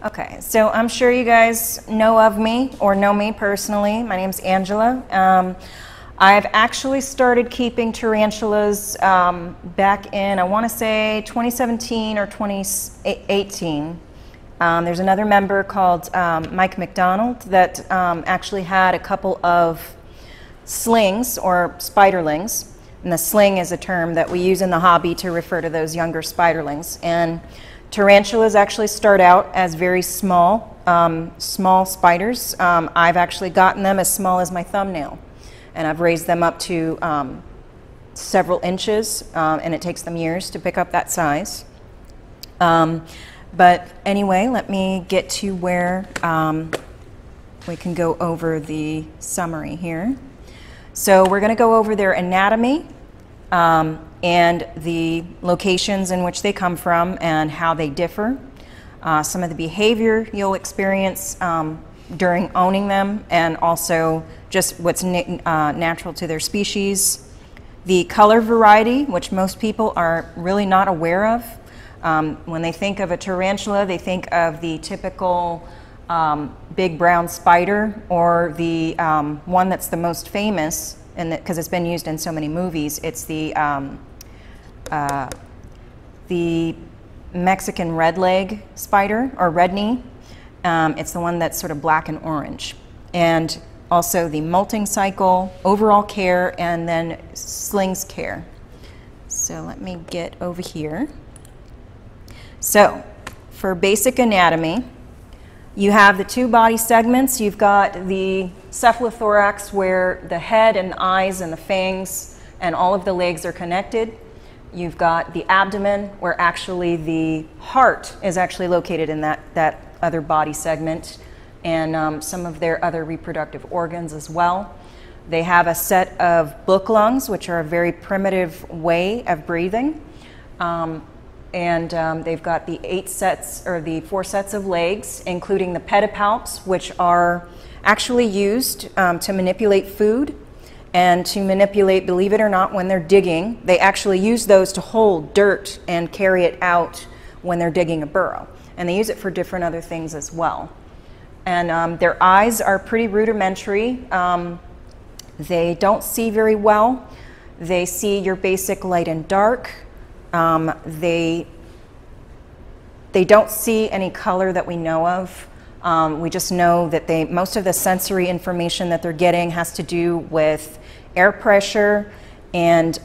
Okay, so I'm sure you guys know of me or know me personally. My name's Angela. I've actually started keeping tarantulas back in, I want to say 2017 or 2018. There's another member called Mike McDonald that actually had a couple of slings or spiderlings. And the sling is a term that we use in the hobby to refer to those younger spiderlings. And tarantulas actually start out as very small, small spiders. I've actually gotten them as small as my thumbnail, and I've raised them up to several inches, and it takes them years to pick up that size. But anyway, let me get to where we can go over the summary here. So we're going to go over their anatomy and the locations in which they come from and how they differ. Some of the behavior you'll experience during owning them, and also just what's natural to their species. The color variety, which most people are really not aware of. When they think of a tarantula, they think of the typical big brown spider, or the one that's the most famous, and because it's been used in so many movies, it's the Mexican red leg spider, or red knee. It's the one that's sort of black and orange. And also the molting cycle, overall care, and then Slings Care. So let me get over here. So for basic anatomy, you have the two body segments. You've got the cephalothorax, where the head and the eyes and the fangs and all of the legs are connected. You've got the abdomen, where actually the heart is actually located in that other body segment, and some of their other reproductive organs as well. They have a set of book lungs, which are a very primitive way of breathing. They've got the 8 sets, or the 4 sets of legs, including the pedipalps, which are actually used to manipulate food and to manipulate, believe it or not, when they're digging. They actually use those to hold dirt and carry it out when they're digging a burrow. And they use it for different other things as well. And their eyes are pretty rudimentary. They don't see very well. They see your basic light and dark. They don't see any color that we know of. We just know that most of the sensory information that they're getting has to do with air pressure and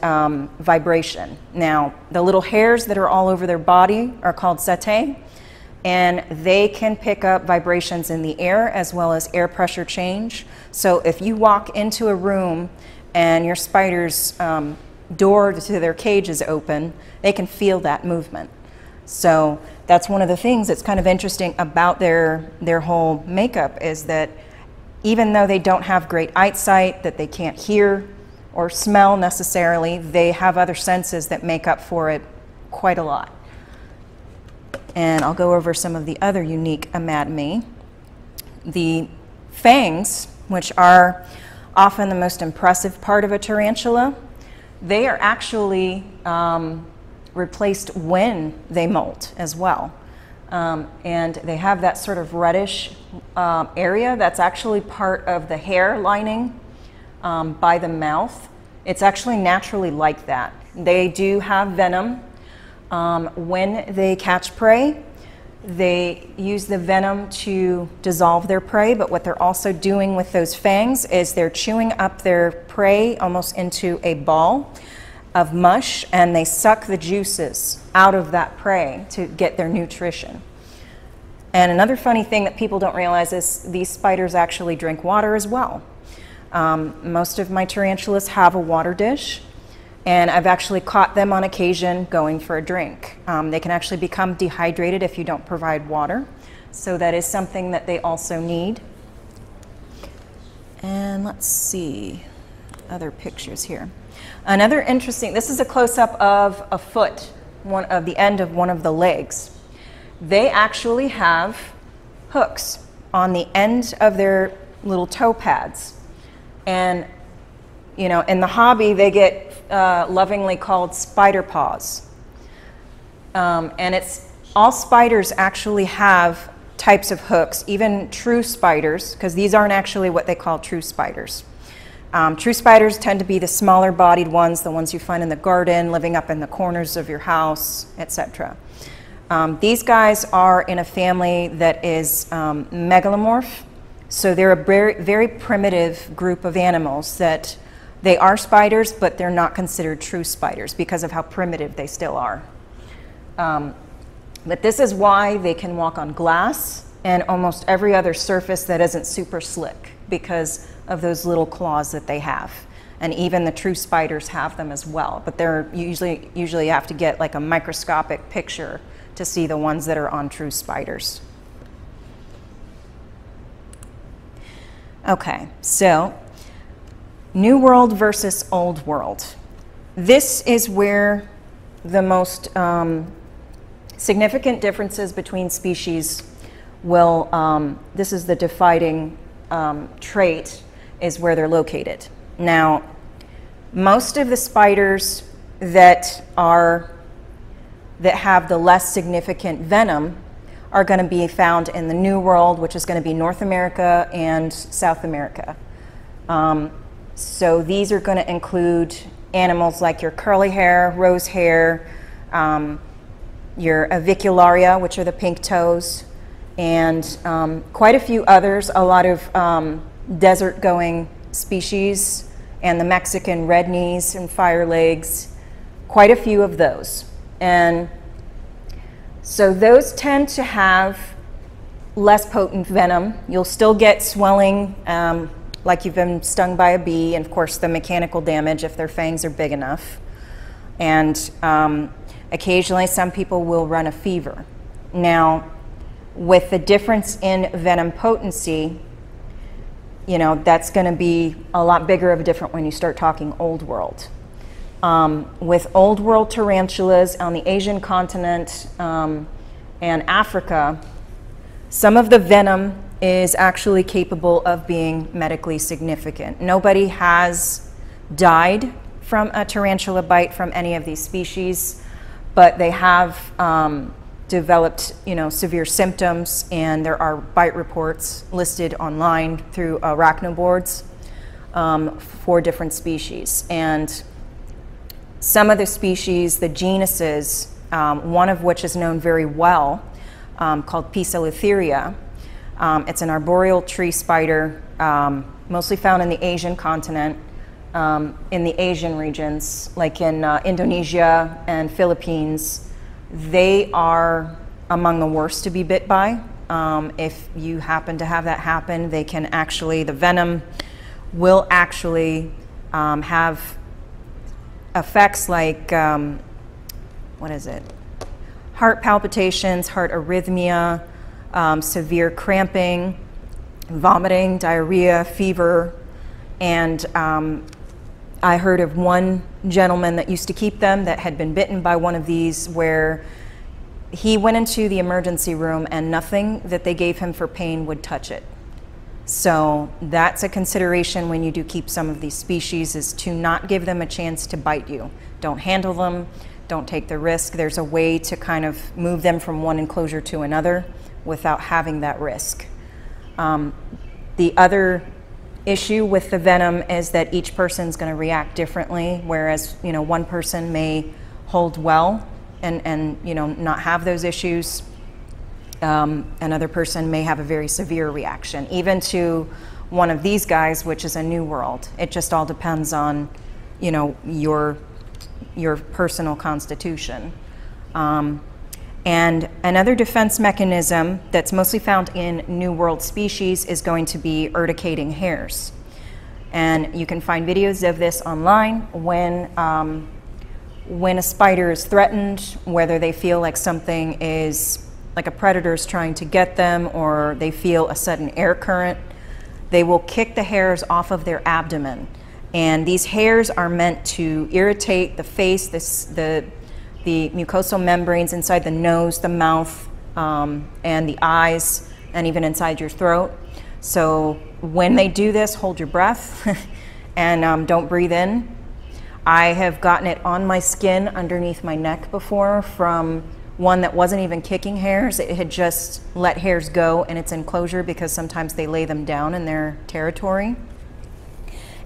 vibration. Now, the little hairs that are all over their body are called setae, and they can pick up vibrations in the air as well as air pressure change. So if you walk into a room and your spider's door to their cage is open, they can feel that movement. So that's one of the things that's kind of interesting about their whole makeup, is that even though they don't have great eyesight, that they can't hear or smell necessarily, they have other senses that make up for it quite a lot. And I'll go over some of the other unique anatomy. The fangs, which are often the most impressive part of a tarantula, they are actually replaced when they molt as well. And they have that sort of reddish area that's actually part of the hair lining by the mouth. It's actually naturally like that. They do have venom. When they catch prey, they use the venom to dissolve their prey, but what they're also doing with those fangs is they're chewing up their prey almost into a ball of mush, and they suck the juices out of that prey to get their nutrition. And another funny thing that people don't realize is these spiders actually drink water as well. Most of my tarantulas have a water dish, and I've actually caught them on occasion going for a drink. They can actually become dehydrated if you don't provide water, so that is something that they also need. And let's see, other pictures here. Another interesting, this is a close-up of a foot, one of the end of one of the legs. They actually have hooks on the end of their little toe pads. And, you know, in the hobby, they get lovingly called spider paws. And all spiders actually have types of hooks, even true spiders, because these aren't actually what they call true spiders. True spiders tend to be the smaller bodied ones, the ones you find in the garden, living up in the corners of your house, etc. These guys are in a family that is megalomorph. So they're a very, very primitive group of animals that they are spiders, but they're not considered true spiders because of how primitive they still are. But this is why they can walk on glass and almost every other surface that isn't super slick, because of those little claws that they have. And even the true spiders have them as well, but they're usually you have to get like a microscopic picture to see the ones that are on true spiders. Okay, so New World versus Old World. This is where the most significant differences between species will, this is the defining trait, is where they're located. Now, most of the spiders that have the less significant venom are going to be found in the New World, which is going to be North America and South America. So these are going to include animals like your curly hair, rose hair, your avicularia, which are the pink toes, and quite a few others, a lot of desert-going species, and the Mexican red knees and fire legs, quite a few of those. And so those tend to have less potent venom. You'll still get swelling like you've been stung by a bee, and of course the mechanical damage if their fangs are big enough. And occasionally some people will run a fever. Now, with the difference in venom potency, you know, that's going to be a lot bigger of a difference when you start talking Old World. With Old World tarantulas on the Asian continent and Africa, some of the venom is actually capable of being medically significant. Nobody has died from a tarantula bite from any of these species, but they have developed, you know, severe symptoms, and there are bite reports listed online through arachnoboards for different species. And some of the species, the genuses, one of which is known very well, called Poecilotheria. It's an arboreal tree spider, mostly found in the Asian continent, in the Asian regions, like in Indonesia and Philippines. They are among the worst to be bit by. If you happen to have that happen, they can actually, the venom will actually have effects like, what is it? Heart palpitations, heart arrhythmia, severe cramping, vomiting, diarrhea, fever. And I heard of one gentleman that used to keep them that had been bitten by one of these, where he went into the emergency room and nothing that they gave him for pain would touch it. So that's a consideration when you do keep some of these species, is to not give them a chance to bite you. Don't handle them, don't take the risk. There's a way to kind of move them from one enclosure to another without having that risk. The other issue with the venom is that each person's going to react differently, whereas, you know, one person may hold well and you know, not have those issues. Another person may have a very severe reaction, even to one of these guys, which is a New World. It just all depends on, you know, your personal constitution. And another defense mechanism that's mostly found in New World species is going to be urticating hairs. And you can find videos of this online when a spider is threatened, whether they feel like something is, like a predator is trying to get them, or they feel a sudden air current, they will kick the hairs off of their abdomen. And these hairs are meant to irritate the face, the mucosal membranes inside the nose, the mouth, and the eyes, and even inside your throat. So when they do this, hold your breath and don't breathe in. I have gotten it on my skin underneath my neck before from one that wasn't even kicking hares. It had just let hares go in its enclosure because sometimes they lay them down in their territory.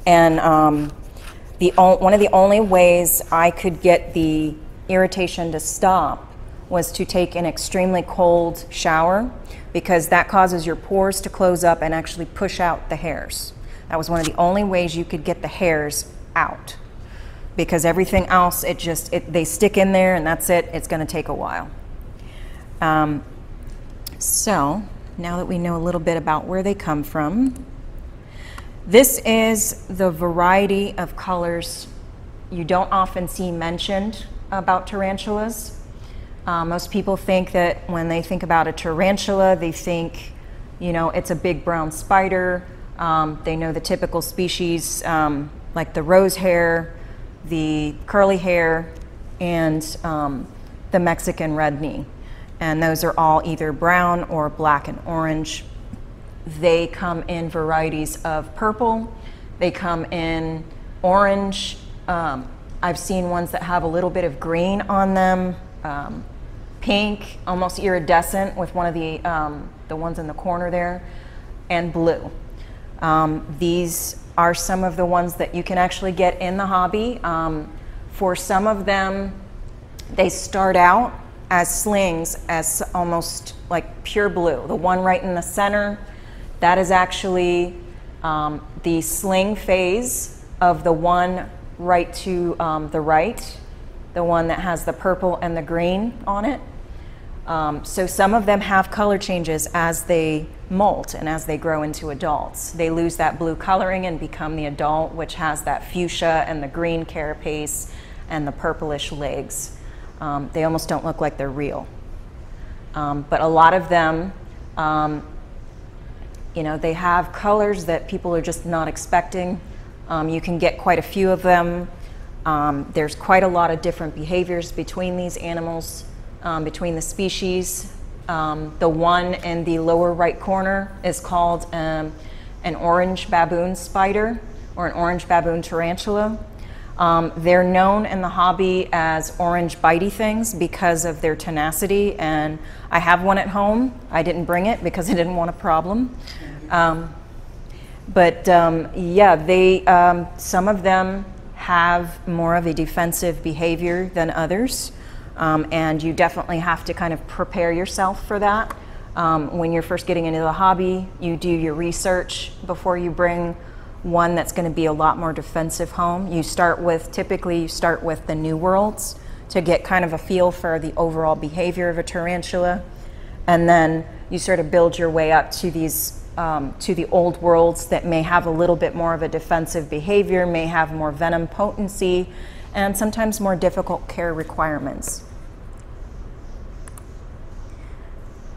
And one of the only ways I could get the irritation to stop was to take an extremely cold shower, because that causes your pores to close up and actually push out the hairs. That was one of the only ways you could get the hairs out, because everything else, they stick in there and that's it. It's going to take a while. So now that we know a little bit about where they come from, this is the variety of colors you don't often see mentioned about tarantulas. Most people think that when they think about a tarantula, they think, you know, it's a big brown spider. They know the typical species, like the rose hair, the curly hair, and the Mexican red knee. And those are all either brown or black and orange. They come in varieties of purple. They come in orange. I've seen ones that have a little bit of green on them. Pink, almost iridescent with one of the ones in the corner there, and blue. These are some of the ones that you can actually get in the hobby. For some of them, they start out as slings, as almost like pure blue. The one right in the center, that is actually the sling phase of the one right to the right, the one that has the purple and the green on it. So some of them have color changes as they molt and as they grow into adults. They lose that blue coloring and become the adult, which has that fuchsia and the green carapace and the purplish legs. They almost don't look like they're real. But a lot of them, you know, they have colors that people are just not expecting. You can get quite a few of them. There's quite a lot of different behaviors between these animals, between the species. The one in the lower right corner is called an orange baboon spider, or an orange baboon tarantula. They're known in the hobby as orange bitey things because of their tenacity, and I have one at home. I didn't bring it because I didn't want a problem. Yeah, some of them have more of a defensive behavior than others, and you definitely have to kind of prepare yourself for that. When you're first getting into the hobby, you do your research before you bring one that's going to be a lot more defensive home. Typically you start with the new worlds to get kind of a feel for the overall behavior of a tarantula, and then you sort of build your way up to these to the old worlds that may have a little bit more of a defensive behavior, may have more venom potency, and sometimes more difficult care requirements.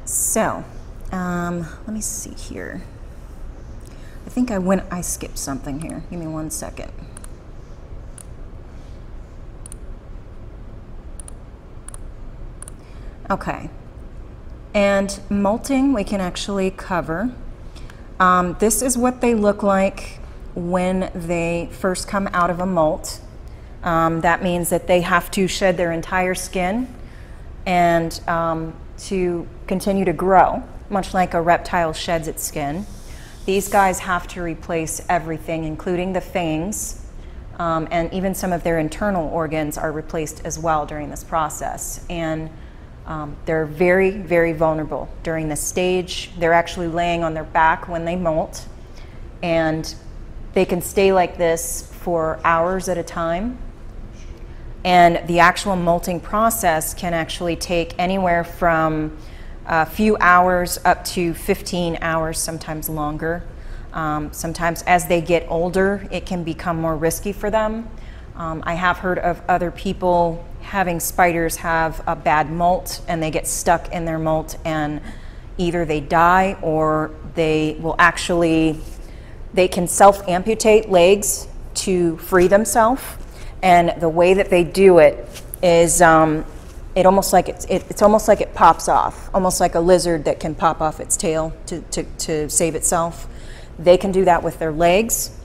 So let me see here. I think I skipped something here. Give me 1 second. Okay, and molting we can actually cover. This is what they look like when they first come out of a molt. That means that they have to shed their entire skin and to continue to grow, much like a reptile sheds its skin. These guys have to replace everything, including the fangs, and even some of their internal organs are replaced as well during this process. And they're very, very vulnerable during this stage. They're actually laying on their back when they molt, and they can stay like this for hours at a time. And the actual molting process can actually take anywhere from a few hours up to 15 hours, sometimes longer. Sometimes as they get older, it can become more risky for them. I have heard of other people having spiders have a bad molt and they get stuck in their molt, and either they die or they can self-amputate legs to free themselves. And the way that they do it is it's almost like it pops off, almost like a lizard that can pop off its tail to save itself. They can do that with their legs,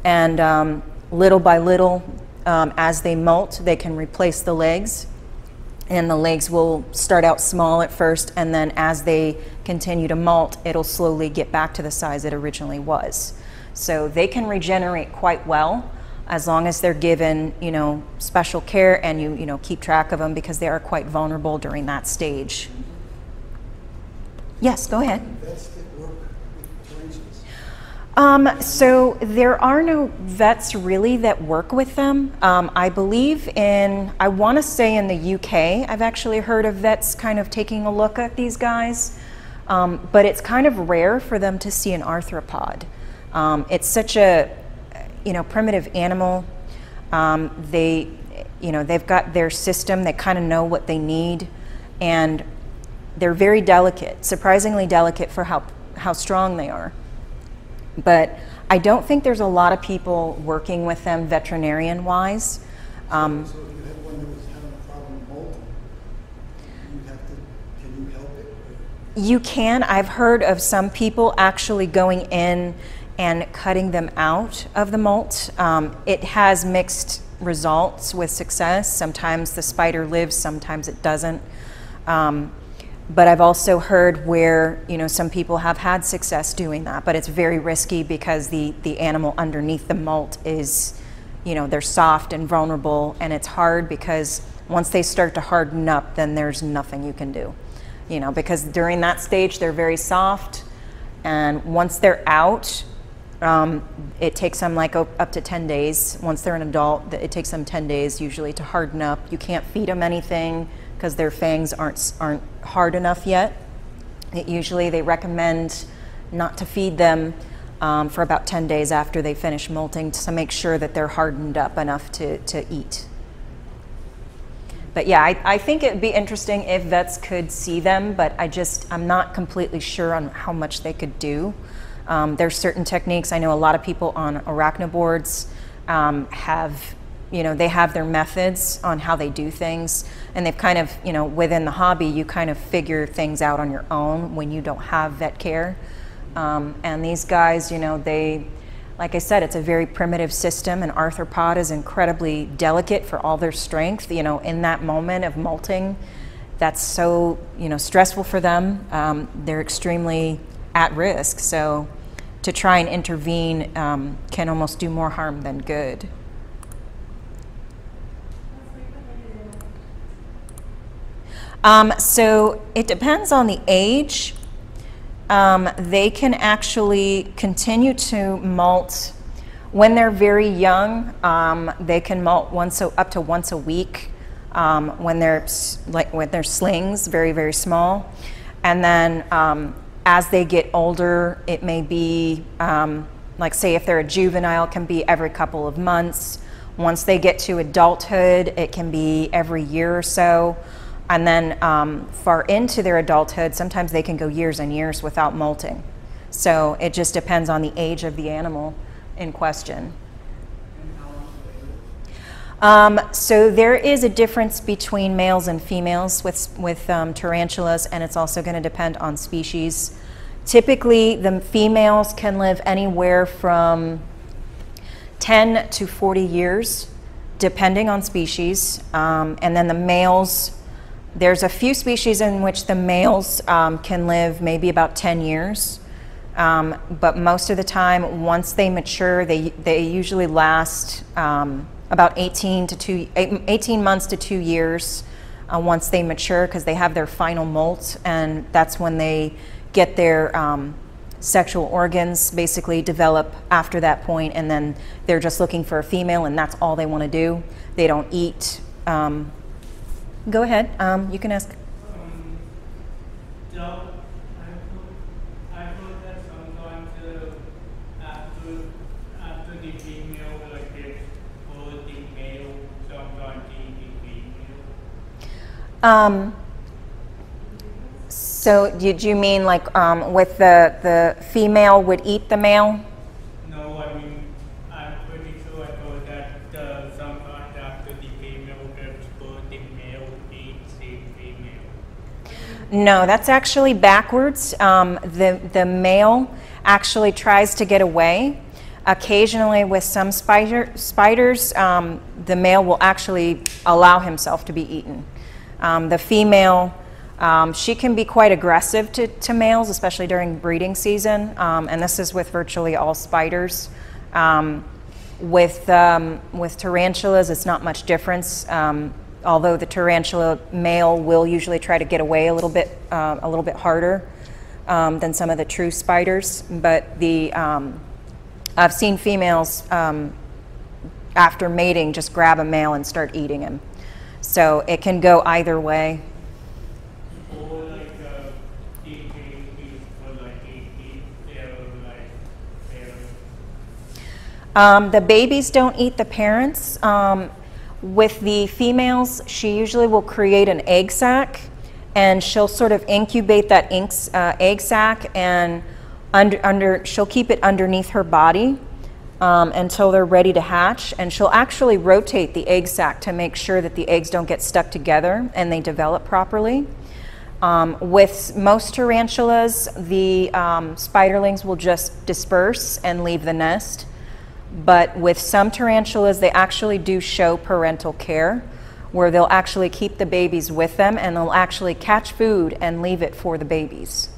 and little by little, as they molt, they can replace the legs. And the legs will start out small at first, and then as they continue to molt, it'll slowly get back to the size it originally was. So they can regenerate quite well as long as they're given, you know, special care, and you know, keep track of them, because they are quite vulnerable during that stage. Yes, go ahead. Vets that work with tarantulas? So there are no vets really that work with them. I believe I want to say in the UK, I've actually heard of vets kind of taking a look at these guys, but it's kind of rare for them to see an arthropod. It's such a, you know, primitive animal. They, you know, they've got their system, they kind of know what they need, and they're very delicate, surprisingly delicate for how strong they are. But I don't think there's a lot of people working with them veterinarian-wise. So if you had one that was having a problem molting, can you help it? You can. I've heard of some people actually going in and cutting them out of the molt. It has mixed results with success. Sometimes the spider lives, sometimes it doesn't. But I've also heard where, you know, some people have had success doing that, but it's very risky because the animal underneath the molt is, you know, they're soft and vulnerable, and it's hard because once they start to harden up, then there's nothing you can do, you know, because during that stage they're very soft, and once they're out, it takes them like up to 10 days. Once they're an adult, it takes them 10 days usually to harden up. You can't feed them anything because their fangs aren't hard enough yet. They recommend not to feed them for about 10 days after they finish molting, to make sure that they're hardened up enough to eat. But yeah, I think it'd be interesting if vets could see them, but I'm not completely sure on how much they could do. There's certain techniques. I know a lot of people on arachnoboards have, you know, they have their methods on how they do things, and they've kind of, you know, within the hobby, you kind of figure things out on your own when you don't have vet care. And these guys, you know, like I said, it's a very primitive system, and arthropod is incredibly delicate for all their strength. You know, in that moment of molting, that's so, you know, stressful for them. They're extremely at risk, so to try and intervene can almost do more harm than good. So it depends on the age. They can actually continue to molt when they're very young. They can molt up to once a week when they're slings, very, very small. And then as they get older, it may be, like say if they're a juvenile, can be every couple of months. Once they get to adulthood, it can be every year or so. And then far into their adulthood, sometimes they can go years and years without molting. So it just depends on the age of the animal in question. So there is a difference between males and females with tarantulas, and it's also going to depend on species. Typically, the females can live anywhere from 10 to 40 years, depending on species. And then the males, there's a few species in which the males can live maybe about 10 years. But most of the time, once they mature, they usually last about 18 months to 2 years once they mature, because they have their final molt, and that's when they get their sexual organs basically develop after that point, and then they're just looking for a female, and that's all they want to do. They don't eat. Go ahead, you can ask. I've heard that sometimes after the female like this, or the male, sometimes the female. So did you mean like with the female would eat the male? No, I mean, I'm pretty sure I thought that sometimes after the female gets birth, the male eats the female. No, that's actually backwards. The male actually tries to get away. Occasionally with some spiders, the male will actually allow himself to be eaten. The female, she can be quite aggressive to males, especially during breeding season, and this is with virtually all spiders. With tarantulas, it's not much difference, although the tarantula male will usually try to get away a little bit harder than some of the true spiders. But I've seen females after mating just grab a male and start eating him. So it can go either way. Or like for like 18, they're like parents. The babies don't eat the parents. With the females, she usually will create an egg sac, and she'll sort of incubate that egg sac, and she'll keep it underneath her body until they're ready to hatch, and she'll actually rotate the egg sac to make sure that the eggs don't get stuck together and they develop properly. With most tarantulas, the spiderlings will just disperse and leave the nest. But with some tarantulas, they actually do show parental care, where they'll actually keep the babies with them, and they'll actually catch food and leave it for the babies.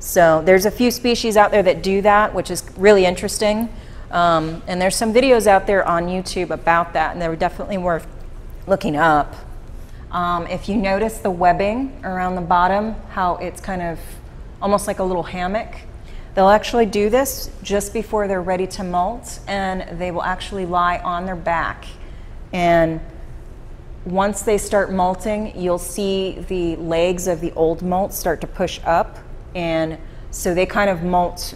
So there's a few species out there that do that, which is really interesting. And there's some videos out there on YouTube about that, and they're definitely worth looking up. If you notice the webbing around the bottom, how it's kind of almost like a little hammock, they'll actually do this just before they're ready to molt, and they will actually lie on their back. And once they start molting, you'll see the legs of the old molt start to push up, and so they kind of molt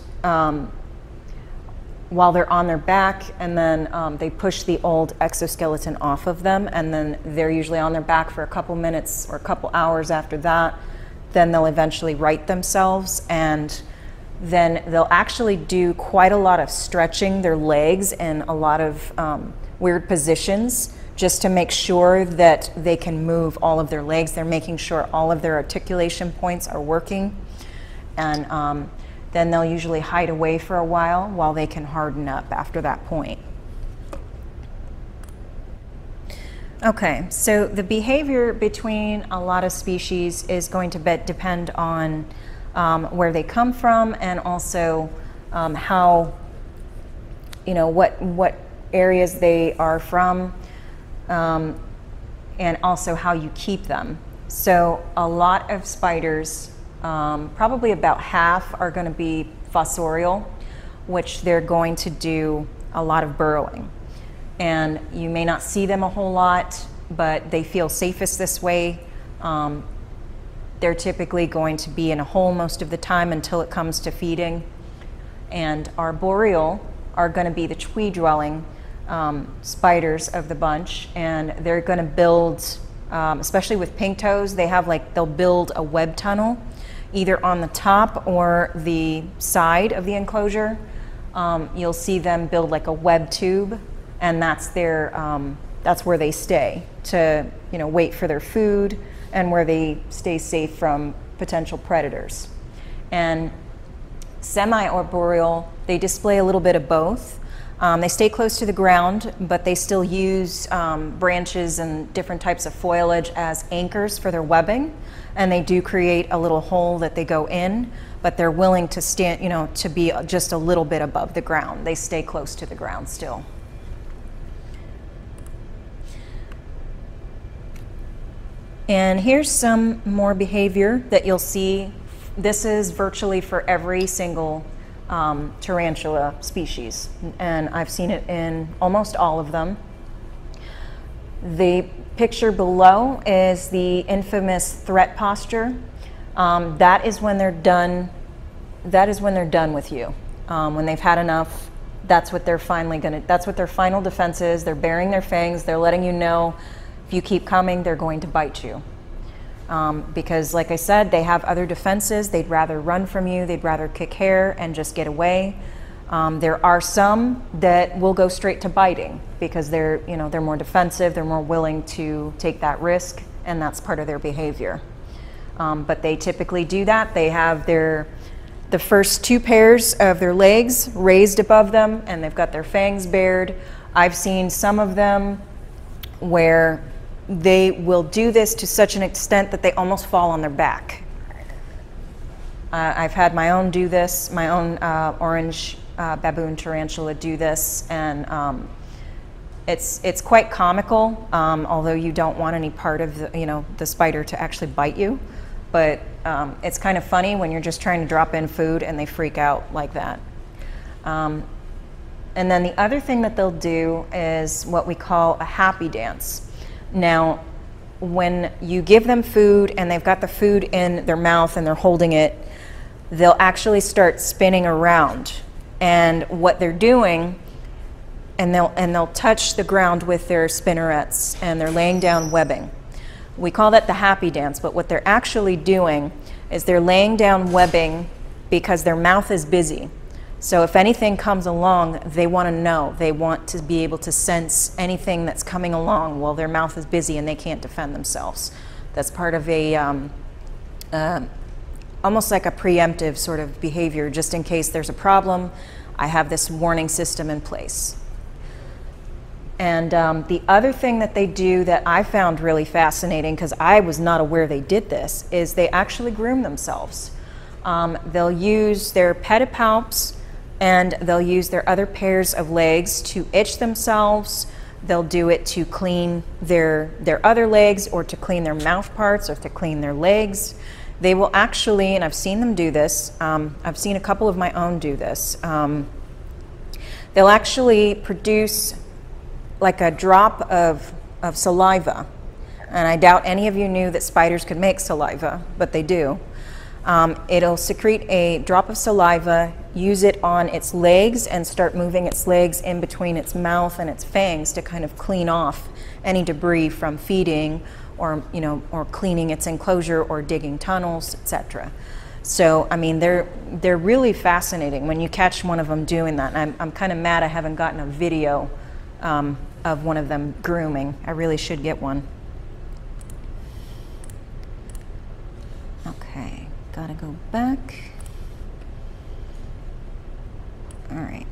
while they're on their back, and then they push the old exoskeleton off of them, and then they're usually on their back for a couple minutes or a couple hours after that. Then they'll eventually right themselves, and then they'll actually do quite a lot of stretching their legs in a lot of weird positions, just to make sure that they can move all of their legs. They're making sure all of their articulation points are working, and then they'll usually hide away for a while they can harden up after that point. Okay, so the behavior between a lot of species is going to depend on where they come from, and also how, what areas they are from, and also how you keep them. So a lot of spiders, probably about half, are going to be fossorial, which they're going to do a lot of burrowing. And you may not see them a whole lot, but they feel safest this way. They're typically going to be in a hole most of the time until it comes to feeding. And arboreal are going to be the tree-dwelling spiders of the bunch, and they're going to build, especially with pink toes, they'll build a web tunnel either on the top or the side of the enclosure. You'll see them build like a web tube, and that's where they stay to wait for their food, and where they stay safe from potential predators. And semi-arboreal, they display a little bit of both. They stay close to the ground, but they still use branches and different types of foliage as anchors for their webbing, and they do create a little hole that they go in, but they're willing to stand, to be just a little bit above the ground. They stay close to the ground still. And here's some more behavior that you'll see. This is virtually for every single tarantula species, and I've seen it in almost all of them. The picture below is the infamous threat posture. That is when they're done. That is when they're done with you. When they've had enough, that's what they're that's what their final defense is. They're baring their fangs. They're letting you know, if you keep coming, they're going to bite you. Because like I said, they have other defenses. They'd rather run from you. They'd rather kick hair and just get away. There are some that will go straight to biting because they're more defensive. They're more willing to take that risk, and that's part of their behavior. But they typically do that. They have the first two pairs of their legs raised above them, and they've got their fangs bared. I've seen some of them where they will do this to such an extent that they almost fall on their back. I've had my own do this, my own orange baboon tarantula do this, and it's quite comical, although you don't want any part of the spider to actually bite you. But it's kind of funny when you're just trying to drop in food and they freak out like that. And then the other thing that they'll do is what we call a happy dance. Now, when you give them food and they've got the food in their mouth and they're holding it, they'll actually start spinning around. And what they're doing, and they'll touch the ground with their spinnerets, and they're laying down webbing. We call that the happy dance, but what they're actually doing is they're laying down webbing because their mouth is busy. So if anything comes along, they want to know. They want to be able to sense anything that's coming along while their mouth is busy and they can't defend themselves. That's part of a, almost like a preemptive sort of behavior, just in case there's a problem. I have this warning system in place. And the other thing that they do that I found really fascinating, because I was not aware they did this, is they actually groom themselves. They'll use their pedipalps and they'll use their other pairs of legs to itch themselves. They'll do it to clean their other legs, or to clean their mouth parts, or to clean their legs. They will actually, and I've seen them do this, I've seen a couple of my own do this, they'll actually produce like a drop of saliva. And I doubt any of you knew that spiders could make saliva, but they do. It'll secrete a drop of saliva, use it on its legs, and start moving its legs in between its mouth and its fangs to kind of clean off any debris from feeding, or or cleaning its enclosure, or digging tunnels, etc. So I mean, they're really fascinating when you catch one of them doing that. And I'm kind of mad I haven't gotten a video of one of them grooming. I really should get one. Okay, gotta go back. All right.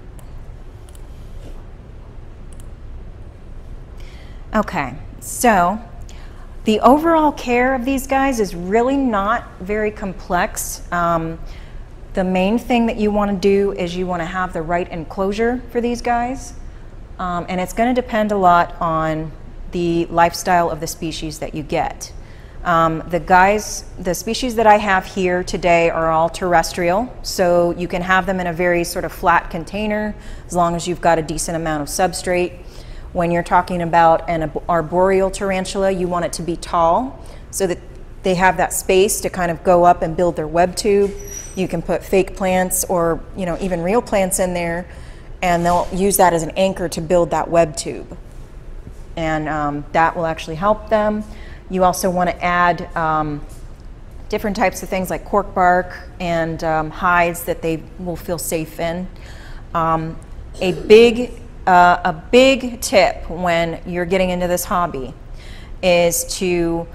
Okay, so the overall care of these guys is really not very complex. The main thing that you want to do is you want to have the right enclosure for these guys. And it's going to depend a lot on the lifestyle of the species that you get. The species that I have here today are all terrestrial, so you can have them in a very sort of flat container as long as you've got a decent amount of substrate. When you're talking about an arboreal tarantula, you want it to be tall so that they have that space to kind of go up and build their web tube. You can put fake plants, or even real plants in there, and they'll use that as an anchor to build that web tube. And that will actually help them. You also want to add different types of things like cork bark and hides that they will feel safe in. A big tip when you're getting into this hobby is to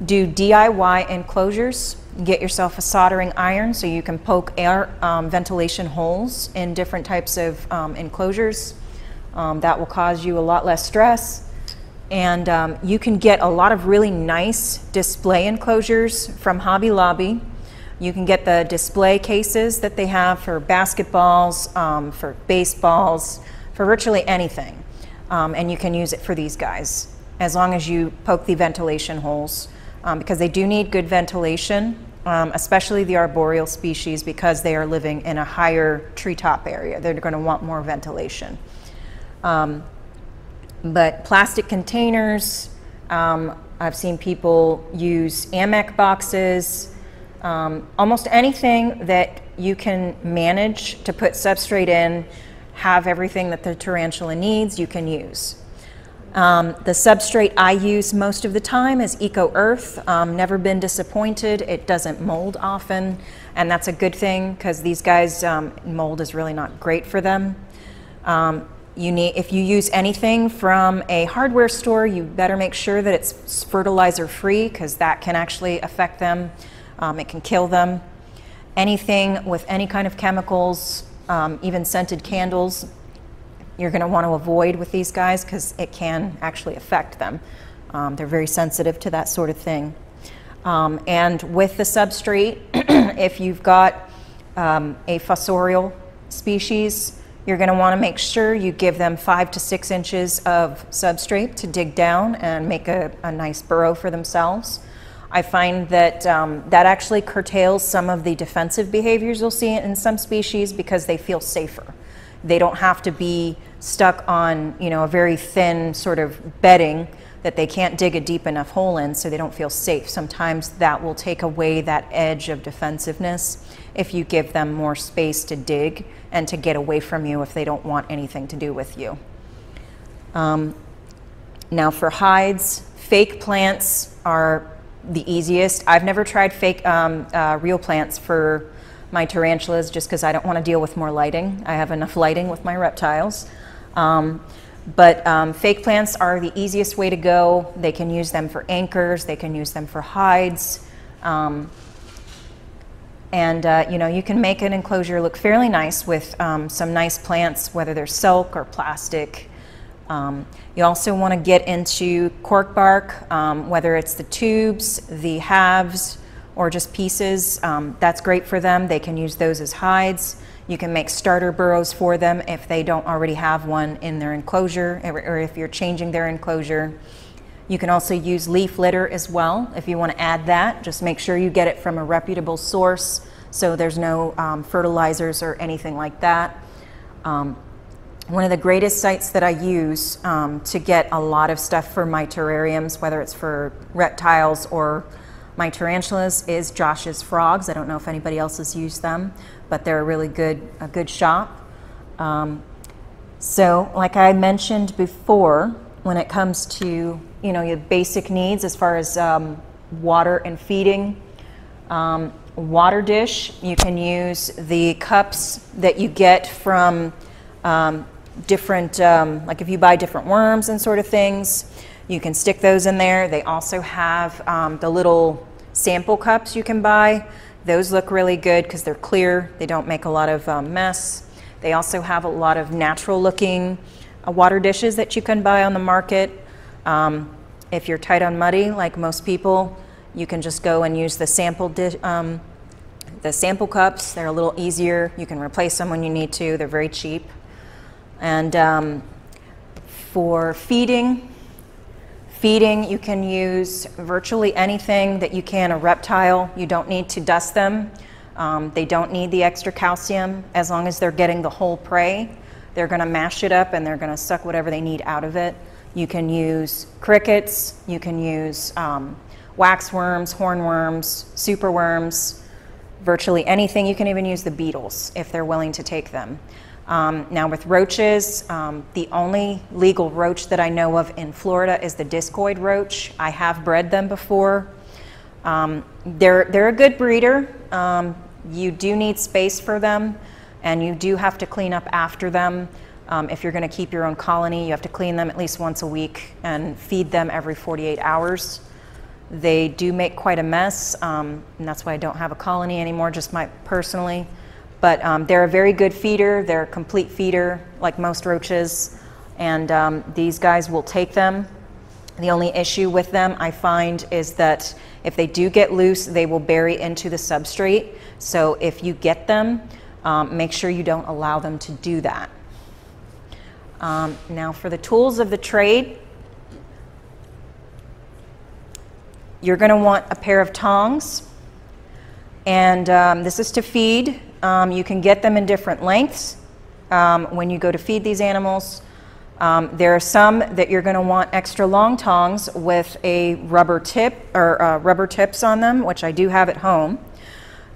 do DIY enclosures. Get yourself a soldering iron so you can poke air ventilation holes in different types of enclosures. That will cause you a lot less stress. And you can get a lot of really nice display enclosures from Hobby Lobby. You can get the display cases that they have for basketballs, for baseballs, for virtually anything. And you can use it for these guys, as long as you poke the ventilation holes, because they do need good ventilation, especially the arboreal species, because they are living in a higher treetop area. They're going to want more ventilation. But plastic containers, I've seen people use Amec boxes, almost anything that you can manage to put substrate in, have everything that the tarantula needs, you can use. The substrate I use most of the time is Eco Earth. Never been disappointed. It doesn't mold often, and that's a good thing, because these guys, mold is really not great for them. If you use anything from a hardware store, you better make sure that it's fertilizer free, because that can actually affect them. It can kill them. Anything with any kind of chemicals, even scented candles, you're going to want to avoid with these guys, because it can actually affect them. They're very sensitive to that sort of thing. And with the substrate, if you've got a fossorial species, you're going to want to make sure you give them 5 to 6 inches of substrate to dig down and make a nice burrow for themselves. I find that that actually curtails some of the defensive behaviors you'll see in some species because they feel safer. They don't have to be stuck on, you know, a very thin sort of bedding that they can't dig a deep enough hole in, so they don't feel safe. Sometimes that will take away that edge of defensiveness if you give them more space to dig and to get away from you if they don't want anything to do with you. Now for hides, fake plants are the easiest. I've never tried fake real plants for my tarantulas just because I don't want to deal with more lighting. I have enough lighting with my reptiles. But fake plants are the easiest way to go. They can use them for anchors, they can use them for hides. You know, you can make an enclosure look fairly nice with some nice plants, whether they're silk or plastic. You also want to get into cork bark, whether it's the tubes, the halves, or just pieces. That's great for them. They can use those as hides. You can make starter burrows for them if they don't already have one in their enclosure, or if you're changing their enclosure. You can also use leaf litter as well if you want to add that. Just make sure you get it from a reputable source so there's no fertilizers or anything like that. One of the greatest sites that I use to get a lot of stuff for my terrariums, whether it's for reptiles or my tarantulas, is Josh's Frogs. I don't know if anybody else has used them, but they're a good shop. So like I mentioned before, when it comes to, you know, your basic needs as far as water and feeding, water dish, you can use the cups that you get from different, like if you buy different worms and sort of things, you can stick those in there. They also have the little sample cups you can buy. Those look really good because they're clear. They don't make a lot of mess. They also have a lot of natural looking water dishes that you can buy on the market. If you're tight on money, like most people, you can just go and use the sample cups. They're a little easier. You can replace them when you need to. They're very cheap. And for feeding, you can use virtually anything that you can a reptile. You don't need to dust them. They don't need the extra calcium. As long as they're getting the whole prey, they're going to mash it up and they're going to suck whatever they need out of it. You can use crickets. You can use waxworms, hornworms, superworms, virtually anything. You can even use the beetles if they're willing to take them. Now with roaches, the only legal roach that I know of in Florida is the discoid roach. I have bred them before. They're a good breeder. You do need space for them, and you do have to clean up after them. If you're going to keep your own colony, you have to clean them at least once a week and feed them every 48 hours. They do make quite a mess, and that's why I don't have a colony anymore, just personally. But they're a very good feeder. They're a complete feeder, like most roaches, and these guys will take them. The only issue with them, I find, is that if they do get loose, they will bury into the substrate. So if you get them, make sure you don't allow them to do that. Now for the tools of the trade, you're going to want a pair of tongs, and this is to feed. You can get them in different lengths when you go to feed these animals. There are some that you're going to want extra long tongs with a rubber tip or rubber tips on them, which I do have at home,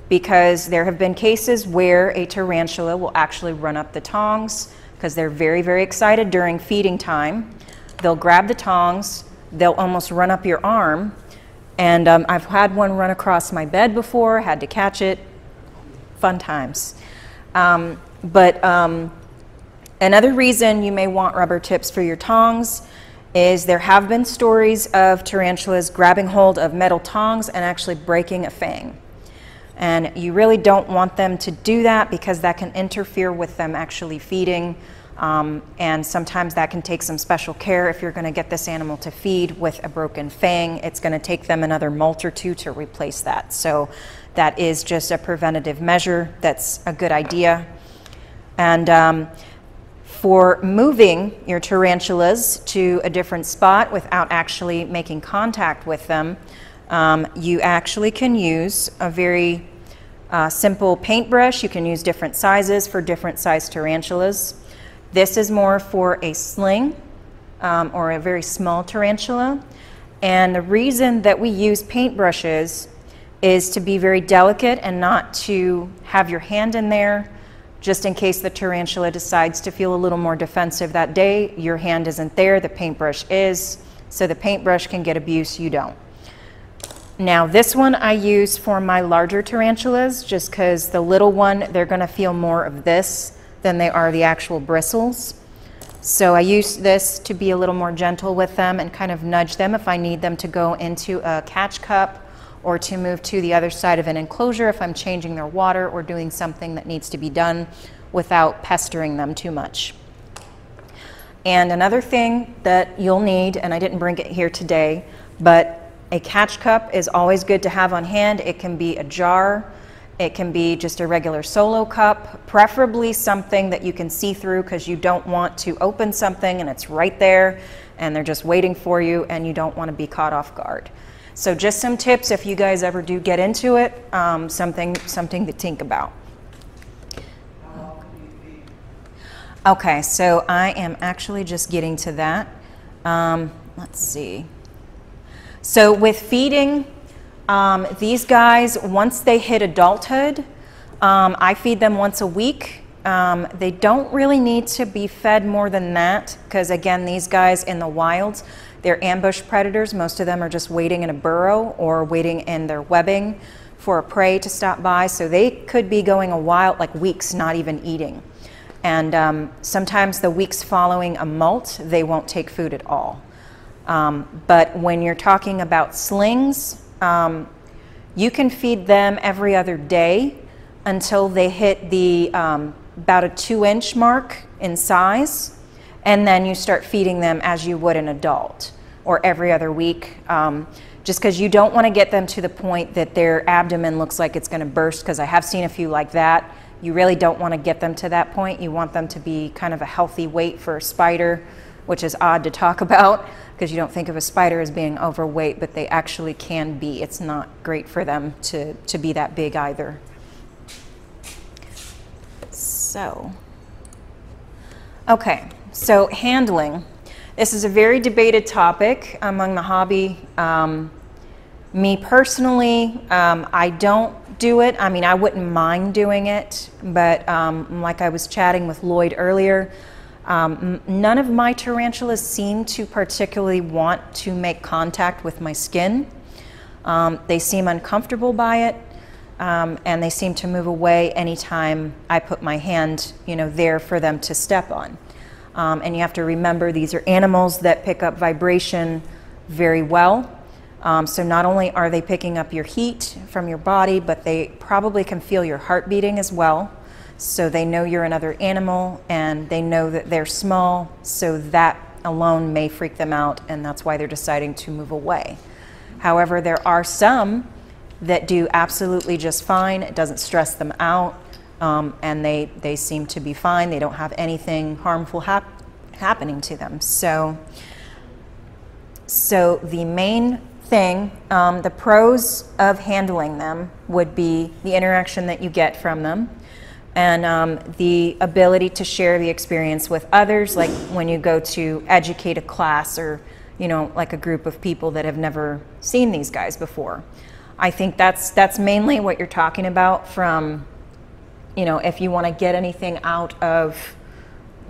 because there have been cases where a tarantula will actually run up the tongs because they're very, very excited during feeding time. They'll grab the tongs, they'll almost run up your arm, and I've had one run across my bed before, had to catch it. Fun times. Another reason you may want rubber tips for your tongs is there have been stories of tarantulas grabbing hold of metal tongs and actually breaking a fang. And you really don't want them to do that because that can interfere with them actually feeding. And sometimes that can take some special care. If you're going to get this animal to feed with a broken fang, it's going to take them another molt or two to replace that. So that is just a preventative measure. That's a good idea. And for moving your tarantulas to a different spot without actually making contact with them, you actually can use a very simple paintbrush. You can use different sizes for different size tarantulas. This is more for a sling or a very small tarantula. And the reason that we use paintbrushes is to be very delicate and not to have your hand in there just in case the tarantula decides to feel a little more defensive that day. Your hand isn't there, the paintbrush is, so the paintbrush can get abuse, you don't. Now this one I use for my larger tarantulas just because the little one, they're going to feel more of this than they are the actual bristles. So I use this to be a little more gentle with them and kind of nudge them if I need them to go into a catch cup or to move to the other side of an enclosure if I'm changing their water or doing something that needs to be done without pestering them too much. And another thing that you'll need, and I didn't bring it here today, but a catch cup is always good to have on hand. It can be a jar, it can be just a regular solo cup, preferably something that you can see through because you don't want to open something and it's right there and they're just waiting for you and you don't want to be caught off guard. So just some tips if you guys ever do get into it, something to think about. Okay, so I am actually just getting to that. Let's see. So with feeding, these guys, once they hit adulthood, I feed them once a week. They don't really need to be fed more than that because, again, these guys in the wild, they're ambush predators. Most of them are just waiting in a burrow or waiting in their webbing for a prey to stop by. So they could be going a while, like weeks, not even eating. And sometimes the weeks following a molt, they won't take food at all. But when you're talking about slings, you can feed them every other day until they hit the about a 2-inch mark in size, and then you start feeding them as you would an adult, or every other week, just because you don't want to get them to the point that their abdomen looks like it's going to burst, because I have seen a few like that. You really don't want to get them to that point. You want them to be kind of a healthy weight for a spider, which is odd to talk about because you don't think of a spider as being overweight, but they actually can be. It's not great for them to be that big either. So, okay, so handling. This is a very debated topic among the hobby. Me personally, I don't do it. I mean, I wouldn't mind doing it, but like I was chatting with Lloyd earlier, none of my tarantulas seem to particularly want to make contact with my skin. They seem uncomfortable by it, and they seem to move away anytime I put my hand, there for them to step on. And you have to remember, these are animals that pick up vibration very well. So not only are they picking up your heat from your body, but they probably can feel your heart beating as well. So they know you're another animal, and they know that they're small, so that alone may freak them out, and that's why they're deciding to move away. However, there are some that do absolutely just fine. It doesn't stress them out, and they seem to be fine. They don't have anything harmful happening to them. So the main thing, the pros of handling them would be the interaction that you get from them, and the ability to share the experience with others, like when you go to educate a class or like a group of people that have never seen these guys before. I think that's mainly what you're talking about from, if you want to get anything out of,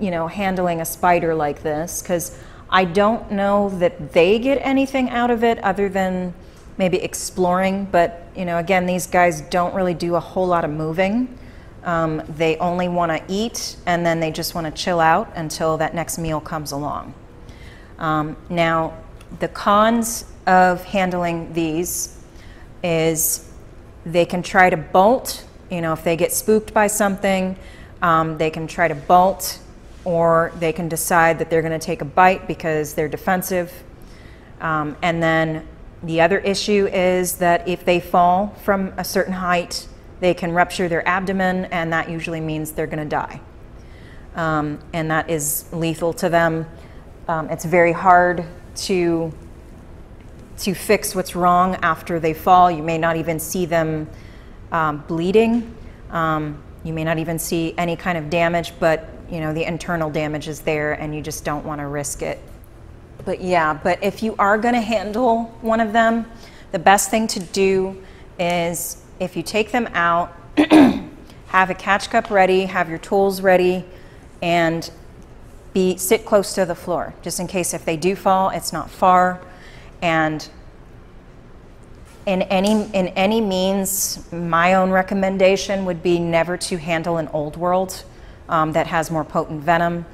handling a spider like this, because I don't know that they get anything out of it other than maybe exploring, but again, these guys don't really do a whole lot of moving. They only want to eat, and then they just want to chill out until that next meal comes along. Now, the cons of handling these is they can try to bolt. If they get spooked by something, they can try to bolt or they can decide that they're going to take a bite because they're defensive. And then the other issue is that if they fall from a certain height, they can rupture their abdomen, and that usually means they're going to die. And that is lethal to them. It's very hard to fix what's wrong after they fall. You may not even see them bleeding. You may not even see any kind of damage, but you know, the internal damage is there and you just don't want to risk it. But yeah, but if you are going to handle one of them, the best thing to do is if you take them out, have a catch cup ready, have your tools ready, and sit close to the floor, just in case if they do fall, it's not far. And in any means, my own recommendation would be never to handle an old world that has more potent venom.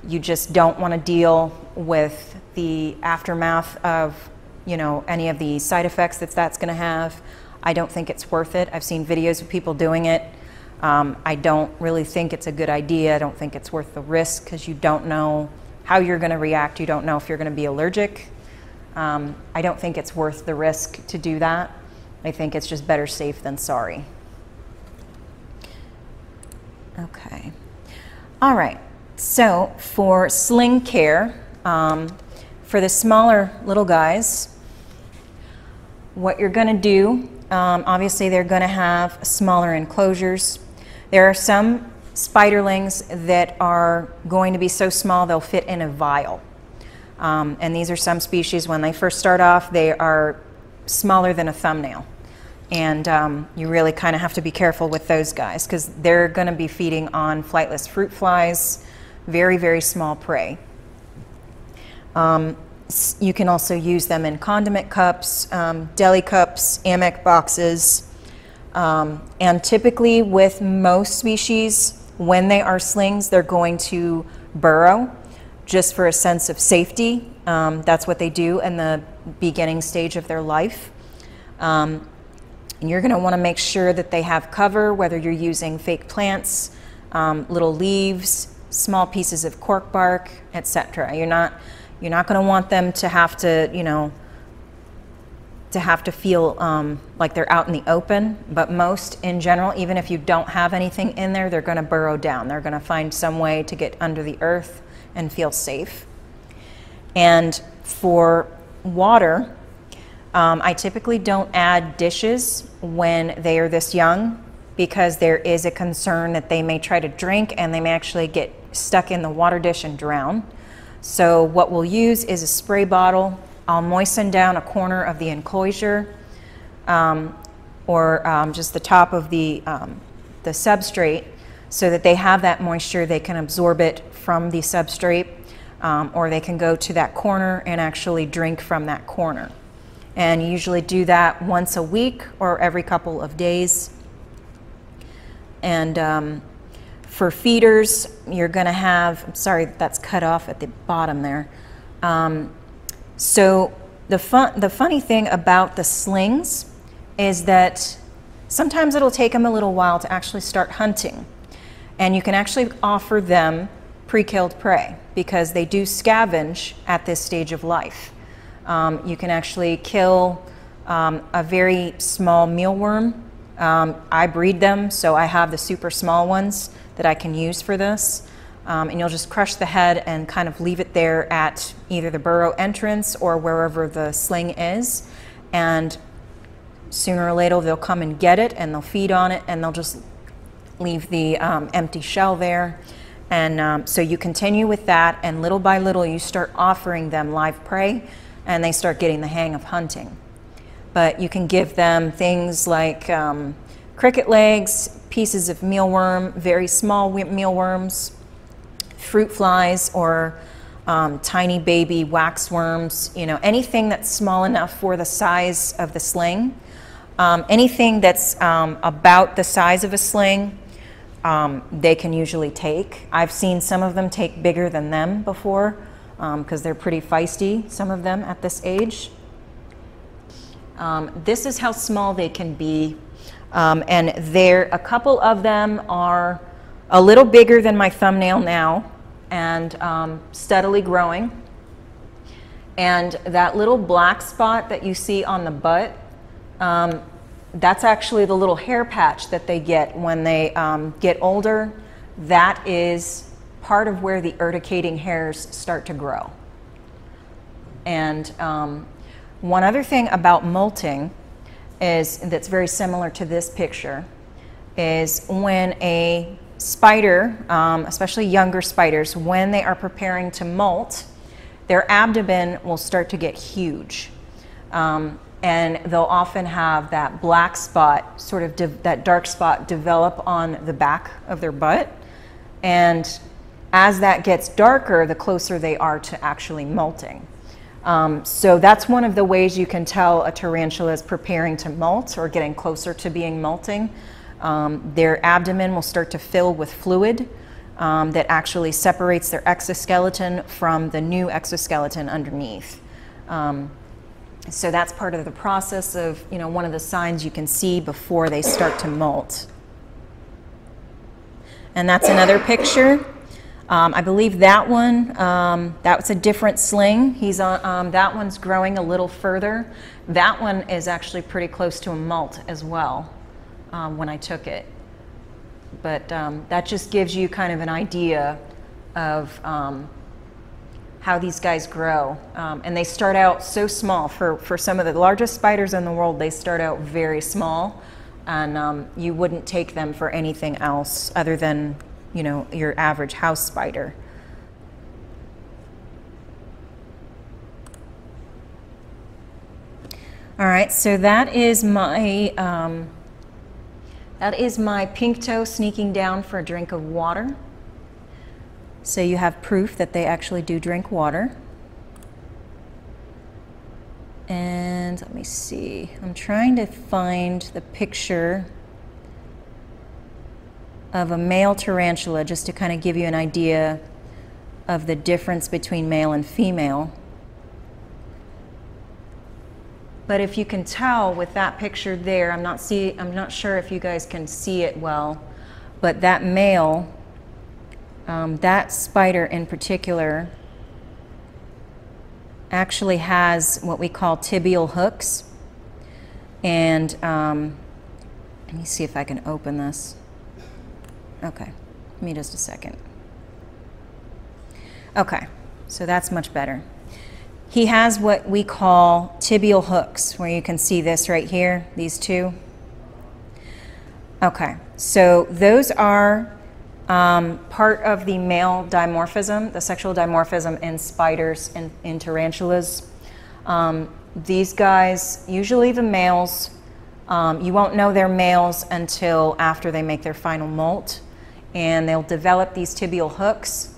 You just don't want to deal with the aftermath of, you know, any of the side effects that's going to have. I don't think it's worth it. I've seen videos of people doing it. I don't really think it's a good idea. I don't think it's worth the risk because you don't know how you're going to react. You don't know if you're going to be allergic. I don't think it's worth the risk to do that. I think it's just better safe than sorry. Okay. All right. So for Sling Care, for the smaller little guys, what you're going to do, obviously they're going to have smaller enclosures. There are some spiderlings that are going to be so small they'll fit in a vial. And these are some species, when they first start off, they are smaller than a thumbnail. And you really kind of have to be careful with those guys because they're going to be feeding on flightless fruit flies, very, very small prey. You can also use them in condiment cups, deli cups, Amex boxes. And typically with most species, when they are slings, they're going to burrow just for a sense of safety. That's what they do in the beginning stage of their life. And you're going to want to make sure that they have cover, whether you're using fake plants, little leaves, small pieces of cork bark, etc. You're not going to want them to have to, you know, feel like they're out in the open. But most, in general, even if you don't have anything in there, they're going to burrow down. They're going to find some way to get under the earth and feel safe. And for water, I typically don't add dishes when they are this young because there is a concern that they may try to drink and they may actually get stuck in the water dish and drown. So what we'll use is a spray bottle. I'll moisten down a corner of the enclosure or just the top of the substrate so that they have that moisture. They can absorb it from the substrate or they can go to that corner and actually drink from that corner. And you usually do that once a week or every couple of days. And for feeders, you're going to have, I'm sorry, that's cut off at the bottom there. So the funny thing about the slings is that sometimes it'll take them a little while to actually start hunting. And you can actually offer them pre-killed prey because they do scavenge at this stage of life. You can actually kill a very small mealworm. I breed them, so I have the super small ones that I can use for this. And you'll just crush the head and kind of leave it there at either the burrow entrance or wherever the sling is. And sooner or later they'll come and get it and they'll feed on it and they'll just leave the empty shell there. And so you continue with that, and little by little you start offering them live prey and they start getting the hang of hunting. But you can give them things like cricket legs, pieces of mealworm, very small mealworms, fruit flies, or tiny baby waxworms, you know, anything that's small enough for the size of the sling. Anything that's about the size of a sling, they can usually take. I've seen some of them take bigger than them before because they're pretty feisty, some of them at this age. This is how small they can be. And a couple of them are a little bigger than my thumbnail now. and steadily growing. And that little black spot that you see on the butt, that's actually the little hair patch that they get when they get older. That is part of where the urticating hairs start to grow. And one other thing about molting is, that's very similar to this picture, is when a spider, especially younger spiders, when they are preparing to molt, their abdomen will start to get huge. And they'll often have that black spot, sort of that dark spot develop on the back of their butt. And as that gets darker, the closer they are to actually molting. So that's one of the ways you can tell a tarantula is preparing to molt or getting closer to being molting. Their abdomen will start to fill with fluid that actually separates their exoskeleton from the new exoskeleton underneath. So that's part of the process of, you know, one of the signs you can see before they start to molt. And that's another picture. I believe that one, that was a different sling. He's on, that one's growing a little further. That one is actually pretty close to a molt as well when I took it. But that just gives you kind of an idea of how these guys grow. And they start out so small. For some of the largest spiders in the world, they start out very small. And you wouldn't take them for anything else other than, you know, your average house spider. All right, so that is my pink toe sneaking down for a drink of water. So you have proof that they actually do drink water. And let me see, I'm trying to find the picture of a male tarantula just to kind of give you an idea of the difference between male and female. But if you can tell with that picture there, I'm not sure if you guys can see it well, but that male, that spider in particular, actually has what we call tibial hooks. And let me see if I can open this. Okay, give me just a second. Okay, so that's much better. He has what we call tibial hooks, where you can see this right here, these two. Okay, so those are part of the male dimorphism, the sexual dimorphism in spiders and in tarantulas. These guys, usually the males, you won't know they're males until after they make their final molt, and they'll develop these tibial hooks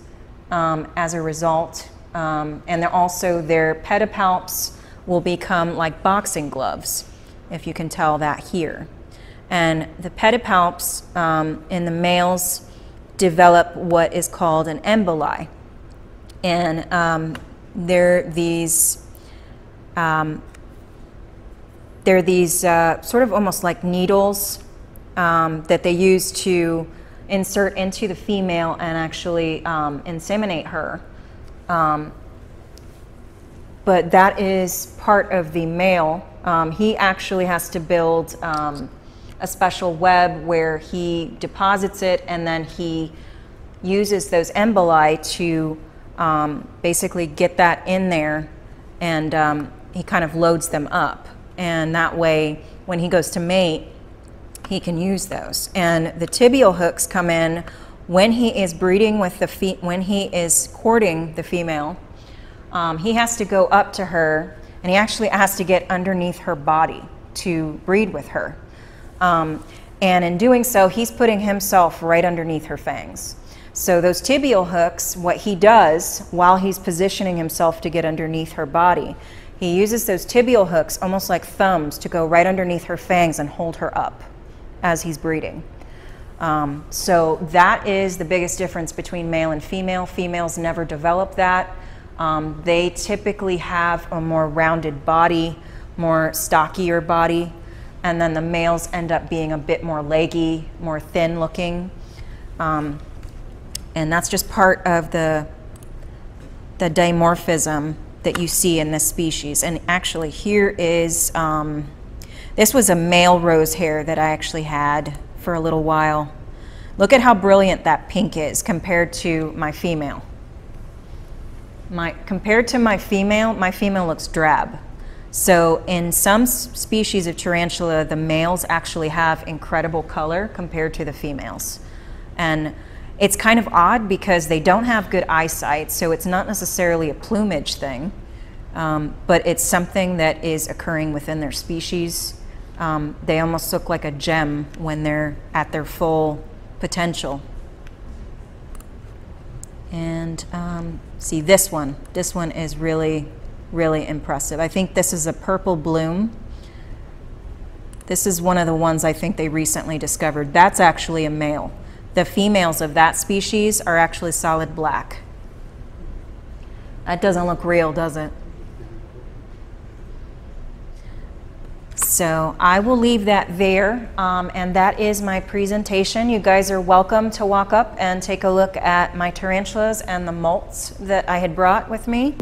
as a result. And they're also, their pedipalps will become like boxing gloves, if you can tell that here. And the pedipalps in the males develop what is called an emboli. And they're these sort of almost like needles that they use to insert into the female and actually inseminate her. But that is part of the male. He actually has to build a special web where he deposits it, and then he uses those emboli to basically get that in there, and he kind of loads them up. And that way, when he goes to mate, he can use those. And the tibial hooks come in when he is breeding with the when he is courting the female. He has to go up to her, and he actually has to get underneath her body to breed with her. And in doing so, he's putting himself right underneath her fangs. So those tibial hooks, what he does while he's positioning himself to get underneath her body, he uses those tibial hooks almost like thumbs to go right underneath her fangs and hold her up as he's breeding. So that is the biggest difference between male and female. Females never develop that. They typically have a more rounded body, more stockier body, and then the males end up being a bit more leggy, more thin looking. And that's just part of the dimorphism that you see in this species. And actually here is, this was a male rose hair that I actually had for a little while. Look at how brilliant that pink is compared to my female. Compared to my female looks drab. So in some species of tarantula, the males actually have incredible color compared to the females. And it's kind of odd because they don't have good eyesight, so it's not necessarily a plumage thing, but it's something that is occurring within their species. They almost look like a gem when they're at their full potential. And see this one. This one is really, really impressive. I think this is a purple bloom. This is one of the ones I think they recently discovered. That's actually a male. The females of that species are actually solid black. That doesn't look real, does it? So I will leave that there, and that is my presentation. You guys are welcome to walk up and take a look at my tarantulas and the molts that I had brought with me.